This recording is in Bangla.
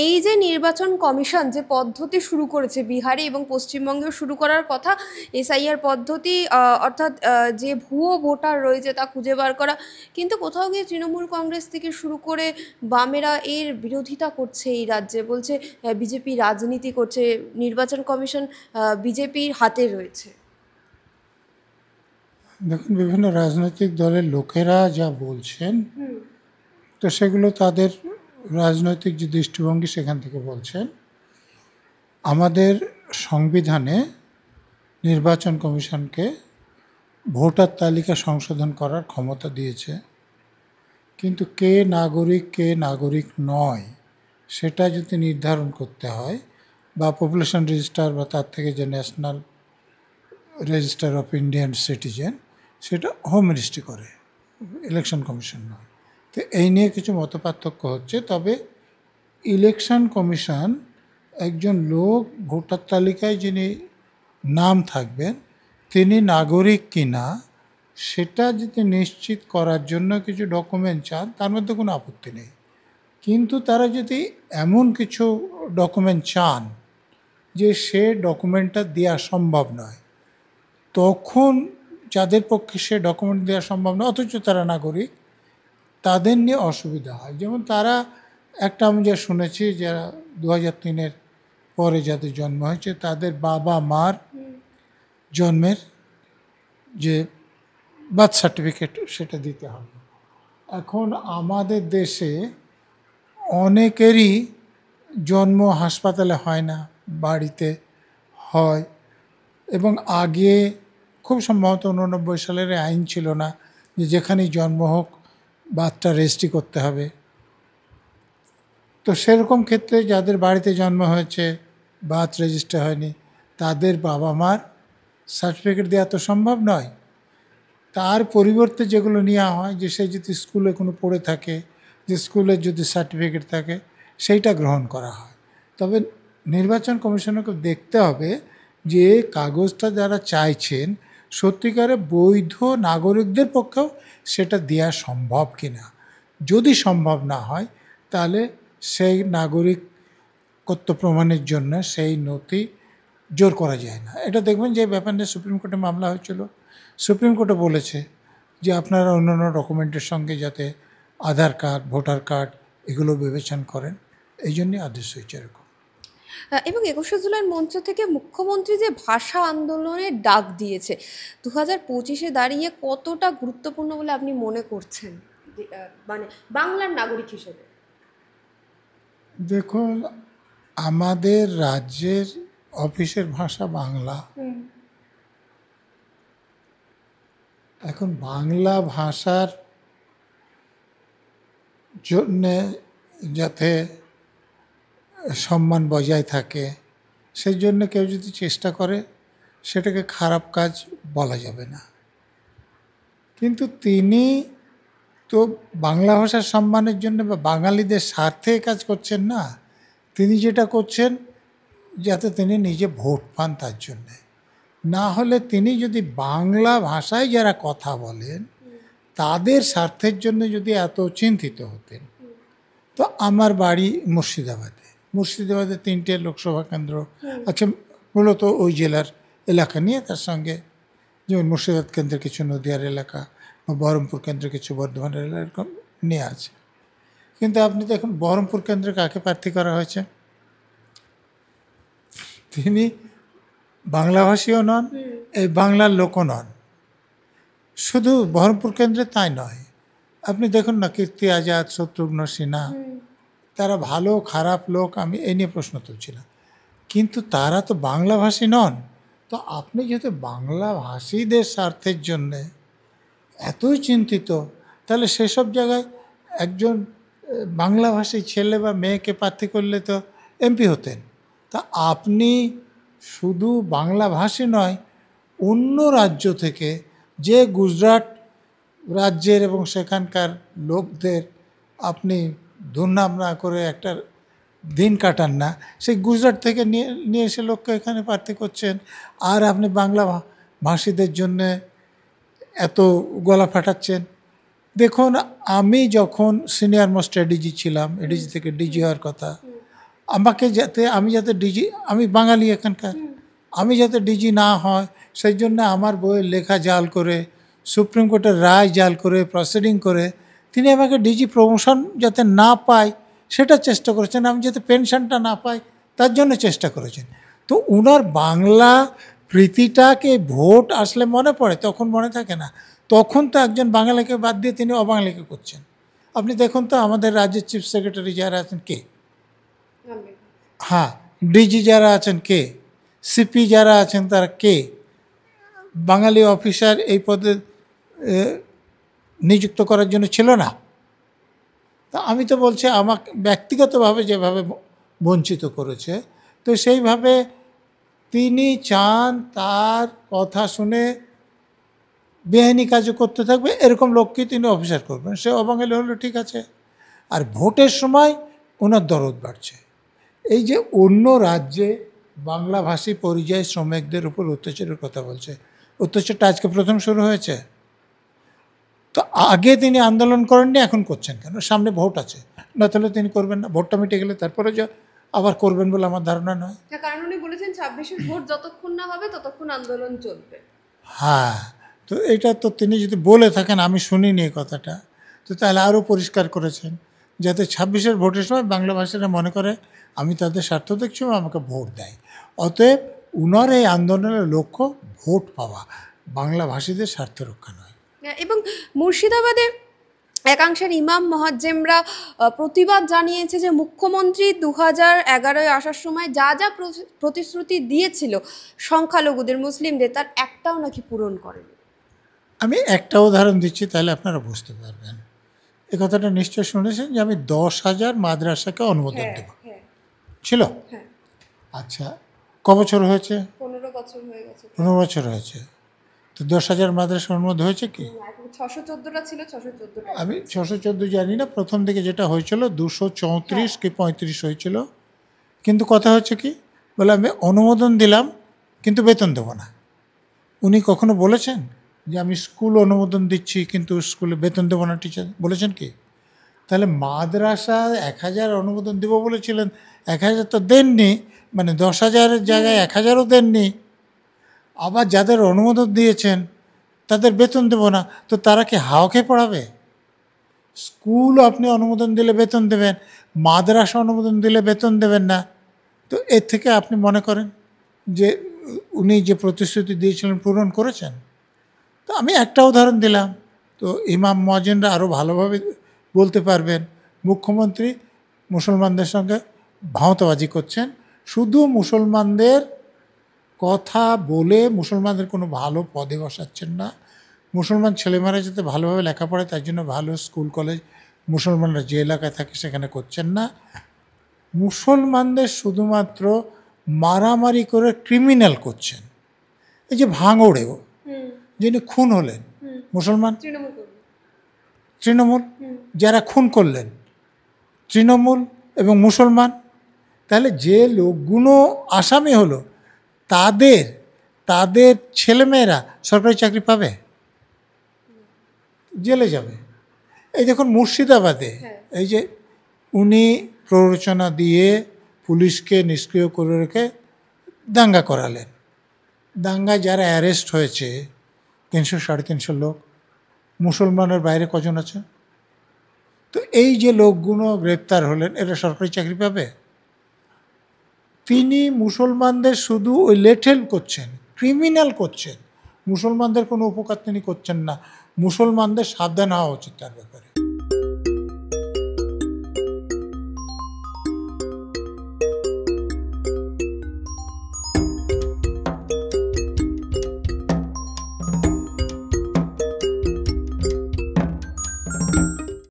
এই যে নির্বাচন কমিশন যে পদ্ধতি শুরু করেছে বিহারে এবং পশ্চিমবঙ্গেও শুরু করার কথা, এসআইআর পদ্ধতি, অর্থাৎ যে ভুয়ো ভোটার রয়েছে তা খুঁজে বার করা, কিন্তু কোথাও গিয়ে তৃণমূল কংগ্রেস থেকে শুরু করে বামেরা এর বিরোধিতা করছে। এই রাজ্যে বলছে বিজেপি রাজনীতি করছে, নির্বাচন কমিশন বিজেপির হাতে রয়েছে। দেখুন, বিভিন্ন রাজনৈতিক দলের লোকেরা যা বলছেন, তো সেগুলো তাদের রাজনৈতিক যে দৃষ্টিভঙ্গি সেখান থেকে বলছেন। আমাদের সংবিধানে নির্বাচন কমিশনকে ভোটার তালিকা সংশোধন করার ক্ষমতা দিয়েছে, কিন্তু কে নাগরিক নয় সেটা যদি নির্ধারণ করতে হয়, বা পপুলেশন রেজিস্টার বা তার থেকে যে national register of Indian citizen, সেটা হোম মিনিস্ট্রি করে, ইলেকশন কমিশন নয়। তো এই নিয়ে কিছু মতপার্থক্য হচ্ছে। তবে ইলেকশন কমিশন একজন লোক ভোটার তালিকায় যিনি নাম থাকবেন তিনি নাগরিক কিনা সেটা যদি নিশ্চিত করার জন্য কিছু ডকুমেন্ট চান, তার মধ্যে কোনো আপত্তি নেই। কিন্তু তারা যদি এমন কিছু ডকুমেন্ট চান যে সে ডকুমেন্টটা দেওয়া সম্ভব নয়, তখন যাদের পক্ষে সে ডকুমেন্ট দেওয়া সম্ভব নয় অথচ তারা নাগরিক, তাদের নিয়ে অসুবিধা হয়। যেমন তারা একটা, আমি যা শুনেছি, যারা 2003-এর পরে যাদের জন্ম হয়েছে তাদের বাবা মার জন্মের যে বার্থ সার্টিফিকেট সেটা দিতে হবে। এখন আমাদের দেশে অনেকেরই জন্ম হাসপাতালে হয় না, বাড়িতে হয়। এবং আগে খুব সম্ভবত 89 সালের আইন ছিল না যে যেখানেই জন্ম হোক বার্থটা রেজিস্ট্রি করতে হবে। তো সেরকম ক্ষেত্রে যাদের বাড়িতে জন্ম হয়েছে, বার্থ রেজিস্টার হয়নি, তাদের বাবা মার সার্টিফিকেট দেওয়া তো সম্ভব নয়। তার পরিবর্তে যেগুলো নেওয়া হয়, যে সে যদি স্কুলে কোনো পড়ে থাকে, যে স্কুলের যদি সার্টিফিকেট থাকে সেইটা গ্রহণ করা হয়। তবে নির্বাচন কমিশনকে দেখতে হবে যে কাগজটা যারা চাইছেন সত্যিকারে বৈধ নাগরিকদের পক্ষেও সেটা দেওয়া সম্ভব কিনা। যদি সম্ভব না হয় তাহলে সেই নাগরিকত্ব প্রমাণের জন্য সেই নথি জোর করা যায় না। এটা দেখবেন যে ব্যাপার নিয়ে সুপ্রিম কোর্টে মামলা হয়েছিল। সুপ্রিম কোর্টে বলেছে যে আপনারা অন্যান্য ডকুমেন্টের সঙ্গে যাতে আধার কার্ড, ভোটার কার্ড এগুলো বিবেচনা করেন, এই জন্যই আদেশ হয়েছে এরকম। এবং 21শে জুলাইয়ের মঞ্চ থেকে মুখ্যমন্ত্রী যে ভাষা আন্দোলনের ডাক দিয়েছে, 2025-এ দাঁড়িয়ে কতটা গুরুত্বপূর্ণ বলে আপনি মনে করছেন, মানে বাংলার নাগরিক হিসেবে? দেখুন, আমাদের রাজ্যের অফিসের ভাষা বাংলা। এখন বাংলা ভাষার জন্যে যাতে সম্মান বজায় থাকে সেই জন্য কেউ যদি চেষ্টা করে সেটাকে খারাপ কাজ বলা যাবে না। কিন্তু তিনি তো বাংলা ভাষার সম্মানের জন্য বা বাঙালিদের স্বার্থে কাজ করছেন না, তিনি যেটা করছেন যাতে তিনি নিজে ভোট পান তার জন্যে। না হলে তিনি যদি বাংলা ভাষায় যারা কথা বলেন তাদের স্বার্থের জন্য যদি এত চিন্তিত হতেন, তো আমার বাড়ি মুর্শিদাবাদে, মুর্শিদাবাদে 3টে লোকসভা কেন্দ্র আছে, মূলত ওই জেলার এলাকা নিয়ে, তার সঙ্গে যেমন মুর্শিদাবাদ কেন্দ্রের কিছু নদিয়ার এলাকা বা বহরমপুর কেন্দ্রে কিছু বর্ধমানের এলাকা, এরকম নিয়ে আছে। কিন্তু আপনি দেখুন বহরমপুর কেন্দ্রে কাকে প্রার্থী করা হয়েছে, তিনি বাংলাভাষীও নন, এই বাংলার লোকও নন। শুধু বহরমপুর কেন্দ্রে তাই নয়, আপনি দেখুন না কীর্তি আজাদ, শত্রুঘ্ন সিনহা, তারা ভালো খারাপ লোক, আমি এই নিয়ে প্রশ্ন তুলছি না, কিন্তু তারা তো বাংলাভাষী নন। তো আপনি যেহেতু বাংলাভাষীদের স্বার্থের জন্যে এতই চিন্তিত, তাহলে সেসব জায়গায় একজন বাংলাভাষী ছেলে বা মেয়েকে প্রার্থী করলে তো এমপি হতেন। তা আপনি শুধু বাংলাভাষী নয়, অন্য রাজ্য থেকে যে গুজরাট রাজ্যের এবং সেখানকার লোকদের আপনি দুর্নাম না করে একটা দিন কাটান না, সেই গুজরাট থেকে নিয়ে এসে লোককে এখানে প্রার্থী করছেন, আর আপনি বাংলা ভাষীদের জন্যে এত গলা ফাটাচ্ছেন। দেখুন, আমি যখন সিনিয়র মোস্ট এডিজি ছিলাম, এডিজি থেকে ডিজি হওয়ার কথা, আমাকে যাতে আমি যাতে ডিজি, আমি বাঙালি এখানকার, আমি যাতে ডিজি না হয় সেই জন্য আমার বইয়ের লেখা জাল করে, সুপ্রিম কোর্টের রায় জাল করে, প্রসিডিং করে তিনি আমাকে ডিজি প্রমোশন যাতে না পাই সেটা চেষ্টা করেছেন, আমি যাতে পেনশনটা না পাই তার জন্য চেষ্টা করেছেন। তো উনার বাংলা প্রীতিটাকে ভোট আসলে মনে পড়ে, তখন মনে থাকে না। তখন তো একজন বাঙালিকে বাদ দিয়ে তিনি অবাঙালিকে করছেন। আপনি দেখুন তো আমাদের রাজ্যের চিফ সেক্রেটারি যারা আছেন কে, হ্যাঁ, ডিজি যারা আছেন কে, সিপি যারা আছেন তারা কে, বাঙালি অফিসার এই পদে নিযুক্ত করার জন্য ছিল না। তা আমি তো বলছি আমাকে ব্যক্তিগতভাবে যেভাবে বঞ্চিত করেছে, তো সেইভাবে তিনি চান তার কথা শুনে বেআইনি কাজও করতে থাকবে এরকম লোককে তিনি অফিসার করবেন। সে অবাঙালি হলো ঠিক আছে। আর ভোটের সময় ওনার দরদ বাড়ছে। এই যে অন্য রাজ্যে বাংলাভাষী পরিযায়ী শ্রমিকদের উপর অত্যাচারের কথা বলছে, অত্যাচারটা আজকে প্রথম শুরু হয়েছে। তো আগে তিনি আন্দোলন করেননি, এখন করছেন কেন? সামনে ভোট আছে, না তাহলে তিনি করবেন না। ভোটটা মিটে গেলে তারপরে যা আবার করবেন বলে আমার ধারণা নয়। কারণ উনি বলেছেন 26-এর ভোট যতক্ষণ না হবে ততক্ষণ আন্দোলন চলবে। হ্যাঁ, তো এটা তো তিনি যদি বলে থাকেন, আমি শুনিনি এই কথাটা, তো তাহলে আরও পরিষ্কার করেছেন যাতে 26-এর ভোটের সময় বাংলা ভাষীরা মনে করে আমি তাদের স্বার্থ দেখছি এবং আমাকে ভোট দেয়। অতএব উনার এই আন্দোলনের লক্ষ্য ভোট পাওয়া, বাংলা ভাষীদের স্বার্থ রক্ষা নয়। এবং মুর্শিদাবাদে একাংশের ইমাম মহাজ্জেমরা প্রতিবাদ জানিয়েছে যে মুখ্যমন্ত্রী 2011-এ আসার সময় যা যা প্রতিশ্রুতি দিয়েছিল সংখ্যালঘুদের, মুসলিমদের, তার একটাও নাকি পূরণ করেনি। আমি একটা উদাহরণ দিচ্ছি তাহলে আপনারা বুঝতে পারবেন। এ কথাটা নিশ্চয় শুনেছেন যে আমি 10,000 মাদ্রাসাকে অনুমোদন দেব, ছিল? আচ্ছা, ক বছর হয়েছে? 15 বছর হয়ে গেছে। 15 বছর হয়েছে। তো 10,000 মাদ্রাসা অনুমোদন হয়েছে কি? 614টা ছিল, 614টা। আমি 614 জানি না, প্রথম দিকে যেটা হয়েছিল 234 কি 35 হয়েছিল। কিন্তু কথা হচ্ছে কি, বলে আমি অনুমোদন দিলাম কিন্তু বেতন দেবো না। উনি কখনো বলেছেন যে আমি স্কুল অনুমোদন দিচ্ছি কিন্তু স্কুলে বেতন দেবো না টিচার? বলেছেন কি? তাহলে মাদ্রাসা 1000 অনুমোদন দেব বলেছিলেন, 1000 তো দেননি, মানে 10,000-এর জায়গায় 1000-ও দেননি। আবার যাদের অনুমোদন দিয়েছেন তাদের বেতন দেব না, তো তারা কি হাওয়া খেয়ে পড়াবে? স্কুল আপনি অনুমোদন দিলে বেতন দেবেন, মাদ্রাসা অনুমোদন দিলে বেতন দেবেন না। তো এর থেকে আপনি মনে করেন যে উনি যে প্রতিশ্রুতি দিয়েছিলেন পূরণ করেছেন? তো আমি একটা উদাহরণ দিলাম। তো ইমাম মুয়াজ্জিনরা আরও ভালোভাবে বলতে পারবেন। মুখ্যমন্ত্রী মুসলমানদের সঙ্গে ভাঁওতাবাজি করছেন, শুধু মুসলমানদের কথা বলে মুসলমানদের কোনো ভালো পদে বসাচ্ছেন না। মুসলমান ছেলেমেয়েরা যাতে ভালোভাবে লেখাপড়ে তার জন্য ভালো স্কুল কলেজ মুসলমানরা যে এলাকায় থাকে সেখানে করছেন না। মুসলমানদের শুধুমাত্র মারামারি করে ক্রিমিনাল করছেন। এই যে ভাঙড়েও যিনি খুন হলেন মুসলমান, তৃণমূল যারা খুন করলেন তৃণমূল এবং মুসলমান। তাহলে যে লোকগুলো আসামি হলো তাদের তাদের ছেলেমেয়েরা সরকারি চাকরি পাবে? জেলে যাবে। এই দেখুন মুর্শিদাবাদে এই যে উনি প্ররোচনা দিয়ে পুলিশকে নিষ্ক্রিয় করে রেখে দাঙ্গা করালেন। দাঙ্গায় যারা অ্যারেস্ট হয়েছে 300-350 লোক, মুসলমানের বাইরে কজন আছে? তো এই যে লোকগুলো গ্রেপ্তার হলেন এরা সরকারি চাকরি পাবে? তিনি মুসলমানদের শুধু ওই লেঠেল করছেন, ক্রিমিনাল করছেন, মুসলমানদের কোনো উপকার তিনি করছেন না। মুসলমানদের সাবধান হওয়া উচিত তার ব্যাপারে।